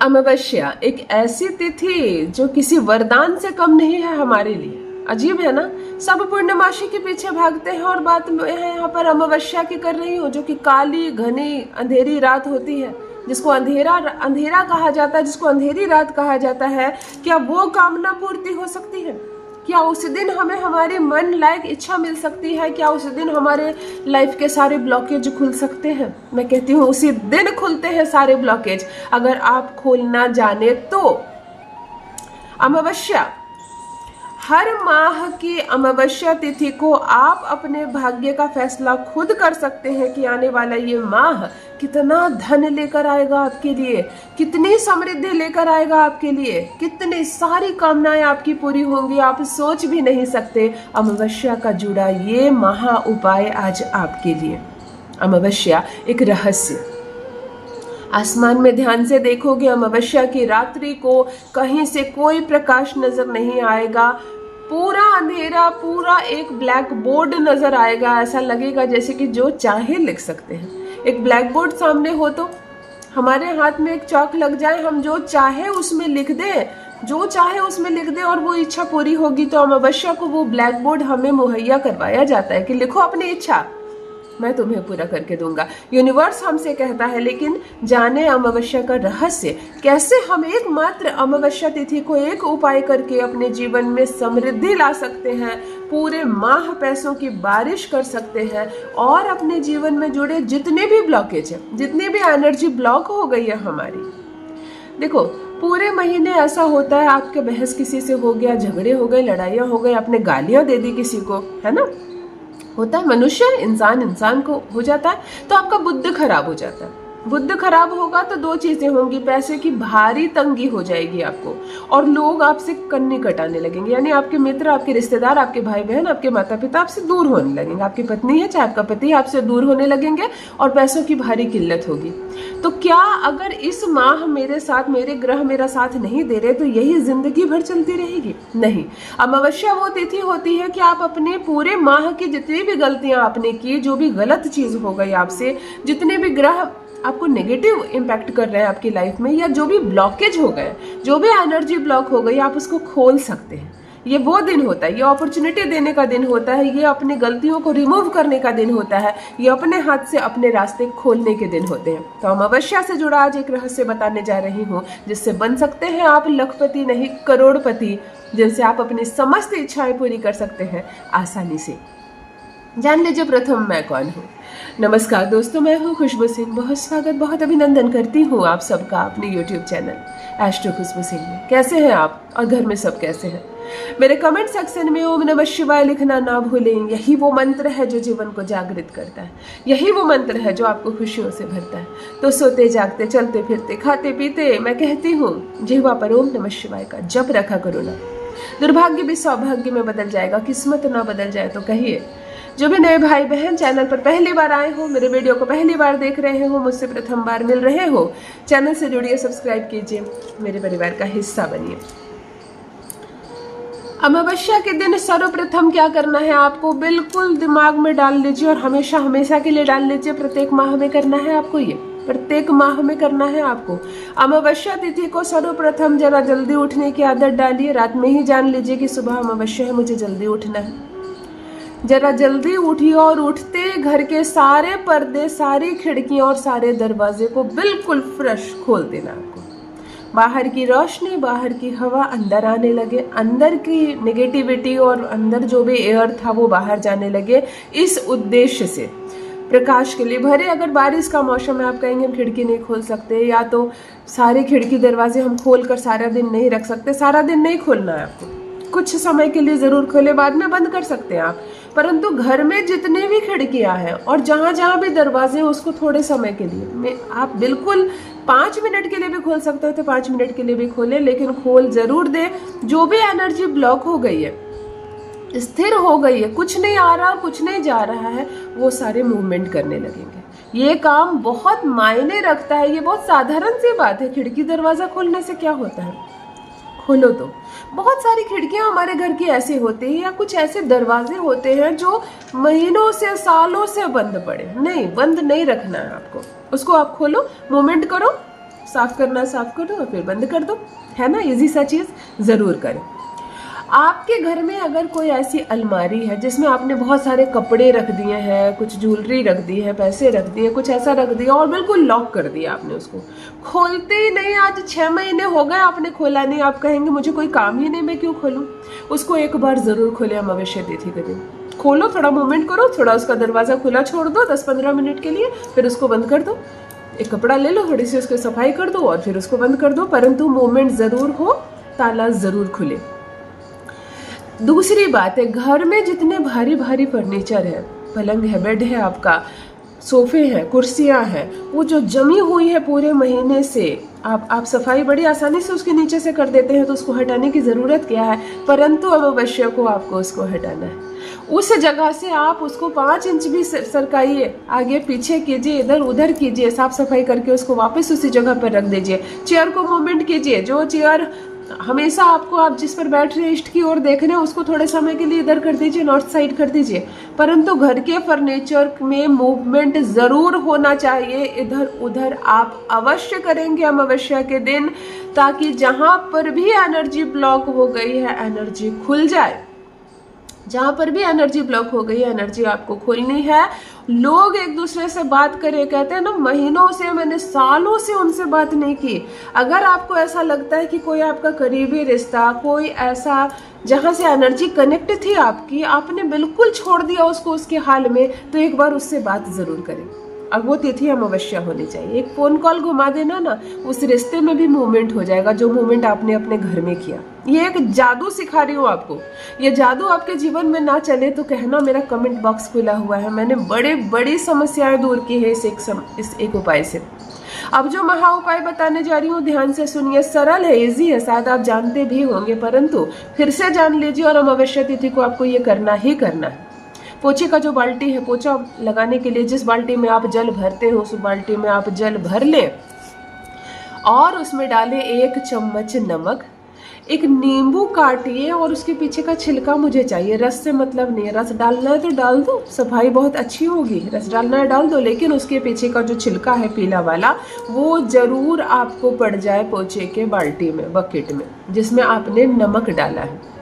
अमावस्या एक ऐसी तिथि जो किसी वरदान से कम नहीं है हमारे लिए। अजीब है ना, सब पूर्णमासी के पीछे भागते हैं और बात मैं यहाँ पर अमावस्या की कर रही हूँ, जो कि काली घनी अंधेरी रात होती है, जिसको अंधेरा कहा जाता है, जिसको अंधेरी रात कहा जाता है। क्या वो कामना पूर्ति हो सकती है? क्या उस दिन हमें हमारी मन लायक इच्छा मिल सकती है? क्या उस दिन हमारे लाइफ के सारे ब्लॉकेज खुल सकते हैं? मैं कहती हूँ उसी दिन खुलते हैं सारे ब्लॉकेज, अगर आप खोलना जाने तो। अमावस्या, हर माह की अमावस्या तिथि को आप अपने भाग्य का फैसला खुद कर सकते हैं कि आने वाला ये माह कितना धन लेकर आएगा आपके लिए, कितनी समृद्धि लेकर आएगा आपके लिए, कितनी सारी कामनाएं आपकी पूरी होंगी, आप सोच भी नहीं सकते। अमावस्या का जुड़ा ये महा उपाय आज आपके लिए। अमावस्या एक रहस्य। आसमान में ध्यान से देखोगे, अमावस्या की रात्रि को कहीं से कोई प्रकाश नजर नहीं आएगा, पूरा अंधेरा, पूरा एक ब्लैक बोर्ड नजर आएगा। ऐसा लगेगा जैसे कि जो चाहे लिख सकते हैं। एक ब्लैक बोर्ड सामने हो तो हमारे हाथ में एक चौक लग जाए, हम जो चाहे उसमें लिख दें, जो चाहे उसमें लिख दें और वो इच्छा पूरी होगी। तो अमावस्या को वो ब्लैक बोर्ड हमें मुहैया करवाया जाता है कि लिखो अपनी इच्छा, मैं तुम्हें पूरा करके दूंगा। यूनिवर्स हमसे कहता है, लेकिन जाने अमावस्या का रहस्य, कैसे हम एकमात्र अमावस्या तिथि को एक उपाय करके अपने जीवन में समृद्धि ला सकते हैं, पूरे माह पैसों की बारिश कर सकते हैं और अपने जीवन में जुड़े जितने भी ब्लॉकेज है, जितनी भी एनर्जी ब्लॉक हो गई है हमारी। देखो, पूरे महीने ऐसा होता है, आपके बहस किसी से हो गया, झगड़े हो गए, लड़ाइयाँ हो गई, आपने गालियाँ दे दी किसी को, है ना, होता है। मनुष्य इंसान को हो जाता है, तो आपका बुद्ध खराब हो जाता है। बुद्ध खराब होगा तो दो चीजें होंगी, पैसे की भारी तंगी हो जाएगी आपको, और लोग आपसे कन्नी कटाने लगेंगे, यानी आपके मित्र, आपके रिश्तेदार, आपके भाई बहन, आपके माता पिता आपसे दूर होने लगेंगे, आपकी पत्नी है चाहे आपका पति आपसे दूर होने लगेंगे, और पैसों की भारी किल्लत होगी। तो क्या अगर इस माह मेरे साथ, मेरे ग्रह मेरा साथ नहीं दे रहे, तो यही जिंदगी भर चलती रहेगी? नहीं। अमावस्या वो तिथि होती है कि आप अपने पूरे माह की जितनी भी गलतियां आपने की, जो भी गलत चीज हो गई आपसे, जितने भी ग्रह आपको नेगेटिव इम्पैक्ट कर रहे हैं आपकी लाइफ में, या जो भी ब्लॉकेज हो गए, जो भी एनर्जी ब्लॉक हो गई, आप उसको खोल सकते हैं। ये वो दिन होता है, ये अपॉर्चुनिटी देने का दिन होता है, ये अपनी गलतियों को रिमूव करने का दिन होता है, ये अपने हाथ से अपने रास्ते खोलने के दिन होते हैं। तो अमावस्या से जुड़ा आज एक रहस्य बताने जा रही हूँ, जिससे बन सकते हैं आप लखपति नहीं करोड़पति, जिनसे आप अपनी समस्त इच्छाएं पूरी कर सकते हैं आसानी से। जान लीजिए प्रथम मैं कौन हूँ। नमस्कार दोस्तों, मैं हूँ खुशबू सिंह। बहुत स्वागत, बहुत अभिनंदन करती हूँ आप सबका अपने YouTube चैनल एस्ट्रो खुशबू सिंह में। कैसे हैं आप और घर में सब कैसे हैं? मेरे कमेंट सेक्शन में ओम नमः शिवाय लिखना ना भूलें। यही वो मंत्र है जो जीवन को जागृत करता है, यही वो मंत्र है जो आपको खुशियों से भरता है। तो सोते जागते, चलते फिरते, खाते पीते, मैं कहती हूँ जिह्वा पर ओम नमः शिवाय का जप रखा करो ना। दुर्भाग्य भी सौभाग्य में बदल जाएगा, किस्मत ना बदल जाए तो कहिए। जो भी नए भाई बहन चैनल पर पहली बार आए हो, मेरे वीडियो को पहली बार देख रहे हो, मुझसे प्रथम बार मिल रहे हो, चैनल से जुड़िए, सब्सक्राइब कीजिए, मेरे परिवार का हिस्सा बनिए। अमावस्या के दिन सर्वप्रथम क्या करना है आपको, बिल्कुल दिमाग में डाल लीजिए और हमेशा हमेशा के लिए डाल लीजिए। प्रत्येक माह में करना है आपको, ये प्रत्येक माह में करना है आपको। अमावस्या तिथि को सर्वप्रथम जरा जल्दी उठने की आदत डालिए। रात में ही जान लीजिए कि सुबह अमावस्या है, मुझे जल्दी उठना है। जरा जल्दी उठिए और उठते घर के सारे पर्दे, सारी खिड़कियां और सारे दरवाजे को बिल्कुल फ्रेश खोल देना आपको। बाहर की रोशनी, बाहर की हवा अंदर आने लगे, अंदर की नेगेटिविटी और अंदर जो भी एयर था वो बाहर जाने लगे। इस उद्देश्य से प्रकाश के लिए भरे। अगर बारिश का मौसम है, आप कहेंगे हम खिड़की नहीं खोल सकते, या तो सारे खिड़की दरवाजे हम खोल कर सारा दिन नहीं रख सकते। सारा दिन नहीं खोलना है आपको, कुछ समय के लिए जरूर खोले, बाद में बंद कर सकते हैं आप। परंतु घर में जितने भी खिड़कियां हैं और जहां जहां भी दरवाजे हैं, उसको थोड़े समय के लिए आप बिल्कुल 5 मिनट के लिए भी खोल सकते हो तो 5 मिनट के लिए भी खोले, लेकिन खोल जरूर दे। जो भी एनर्जी ब्लॉक हो गई है, स्थिर हो गई है, कुछ नहीं आ रहा, कुछ नहीं जा रहा है, वो सारे मूवमेंट करने लगेंगे। ये काम बहुत मायने रखता है। ये बहुत साधारण सी बात है, खिड़की दरवाजा खोलने से क्या होता है, खोलो तो। बहुत सारी खिड़कियां हमारे घर की ऐसी होती है, या कुछ ऐसे दरवाजे होते हैं जो महीनों से, सालों से बंद पड़े। नहीं, बंद नहीं रखना है आपको, उसको आप खोलो, मूवमेंट करो, साफ करना साफ कर दो और फिर बंद कर दो, है ना। इजी सा चीज़ ज़रूर करें। आपके घर में अगर कोई ऐसी अलमारी है जिसमें आपने बहुत सारे कपड़े रख दिए हैं, कुछ ज्वेलरी रख दी है, पैसे रख दिए, कुछ ऐसा रख दिया और बिल्कुल लॉक कर दिया आपने, उसको खोलते ही नहीं, आज 6 महीने हो गए आपने खोला नहीं, आप कहेंगे मुझे कोई काम ही नहीं, मैं क्यों खोलूं। उसको एक बार ज़रूर खोलें अमावस्या तिथि के दिन। खोलो, थोड़ा मूवमेंट करो, थोड़ा उसका दरवाज़ा खुला छोड़ दो 10-15 मिनट के लिए, फिर उसको बंद कर दो। एक कपड़ा ले लो, थोड़ी सी उसकी सफाई कर दो और फिर उसको बंद कर दो, परंतु मूवमेंट ज़रूर हो, ताला ज़रूर खुले। दूसरी बात है, घर में जितने भारी भारी फर्नीचर है, पलंग है, बेड है आपका, सोफे हैं, कुर्सियां हैं, वो जो जमी हुई है पूरे महीने से, आप सफाई बड़ी आसानी से उसके नीचे से कर देते हैं, तो उसको हटाने की ज़रूरत क्या है, परंतु अमावस्या को आपको उसको हटाना है। उस जगह से आप उसको 5 इंच भी सरकाइए, आगे पीछे कीजिए, इधर उधर कीजिए, साफ सफाई करके उसको वापस उसी जगह पर रख दीजिए। चेयर को मूवमेंट कीजिए, जो चेयर हमेशा आपको, आप जिस पर बैठ रहे हैं ईस्ट की ओर देख रहे हैं, उसको थोड़े समय के लिए इधर कर दीजिए, नॉर्थ साइड कर दीजिए, परंतु घर के फर्नीचर में मूवमेंट ज़रूर होना चाहिए। इधर उधर आप अवश्य करेंगे अमावस्या के दिन, ताकि जहाँ पर भी एनर्जी ब्लॉक हो गई है एनर्जी खुल जाए। जहाँ पर भी एनर्जी ब्लॉक हो गई है एनर्जी आपको खोलनी है। लोग एक दूसरे से बात करें, कहते हैं ना, महीनों से, मैंने सालों से उनसे बात नहीं की। अगर आपको ऐसा लगता है कि कोई आपका करीबी रिश्ता, कोई ऐसा जहाँ से एनर्जी कनेक्ट थी आपकी, आपने बिल्कुल छोड़ दिया उसको उसके हाल में, तो एक बार उससे बात ज़रूर करें। अब वो तिथि अमावस्या होनी चाहिए। एक फ़ोन कॉल घुमा देना ना, उस रिश्ते में भी मूवमेंट हो जाएगा, जो मूवमेंट आपने अपने घर में किया। ये एक जादू सिखा रही हूँ आपको। ये जादू आपके जीवन में ना चले तो कहना, मेरा कमेंट बॉक्स खुला हुआ है। मैंने बड़ी समस्याएं दूर की है इस एक उपाय से। अब जो महा उपाय बताने जा रही हूँ, ध्यान से सुनिए। सरल है, इजी है, शायद आप जानते भी होंगे, परंतु फिर से जान लीजिए। और अमावस्या तिथि को आपको ये करना ही करना है। पोछे का जो बाल्टी है, पोछा लगाने के लिए जिस बाल्टी में आप जल भरते हो, उस बाल्टी में आप जल भर लें और उसमें डालें 1 चम्मच नमक, एक नींबू काटिए और उसके पीछे का छिलका मुझे चाहिए, रस से मतलब नहीं है। रस डालना है तो डाल दो, सफाई बहुत अच्छी होगी। रस डालना है डाल दो, लेकिन उसके पीछे का जो छिलका है पीला वाला, वो जरूर आपको पड़ जाए पोछे के बाल्टी में, बकेट में, जिसमें आपने नमक डाला है।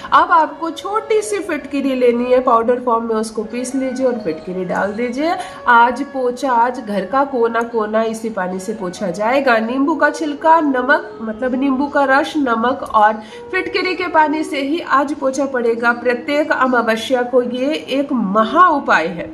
अब आपको छोटी सी फिटकिरी लेनी है, पाउडर फॉर्म में उसको पीस लीजिए और फिटकिरी डाल दीजिए। आज पोछा, आज घर का कोना कोना इसी पानी से पोछा जाएगा। नींबू का छिलका, नमक मतलब नींबू का रस, नमक और फिटकिरी के पानी से ही आज पोछा पड़ेगा। प्रत्येक अमावस्या को ये एक महा उपाय है।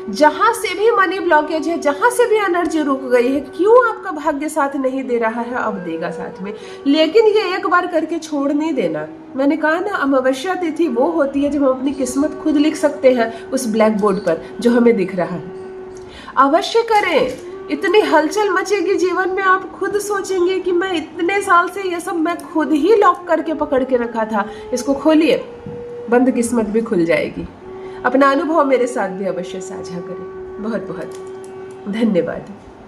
जहां से भी मनी ब्लॉकेज है, जहां से भी एनर्जी रुक गई है, क्यों आपका भाग्य साथ नहीं दे रहा है, अब देगा साथ में, लेकिन ये एक बार करके छोड़ नहीं देना। मैंने कहा ना, अमावस्या तिथि वो होती है जब हम अपनी किस्मत खुद लिख सकते हैं उस ब्लैक बोर्ड पर जो हमें दिख रहा है। अवश्य करें, इतनी हलचल मचेगी जीवन में, आप खुद सोचेंगे कि मैं इतने साल से ये सब मैं खुद ही लॉक करके पकड़ के रखा था, इसको खोलिए, बंद किस्मत भी खुल जाएगी। अपना अनुभव मेरे साथ भी अवश्य साझा करें। बहुत बहुत धन्यवाद।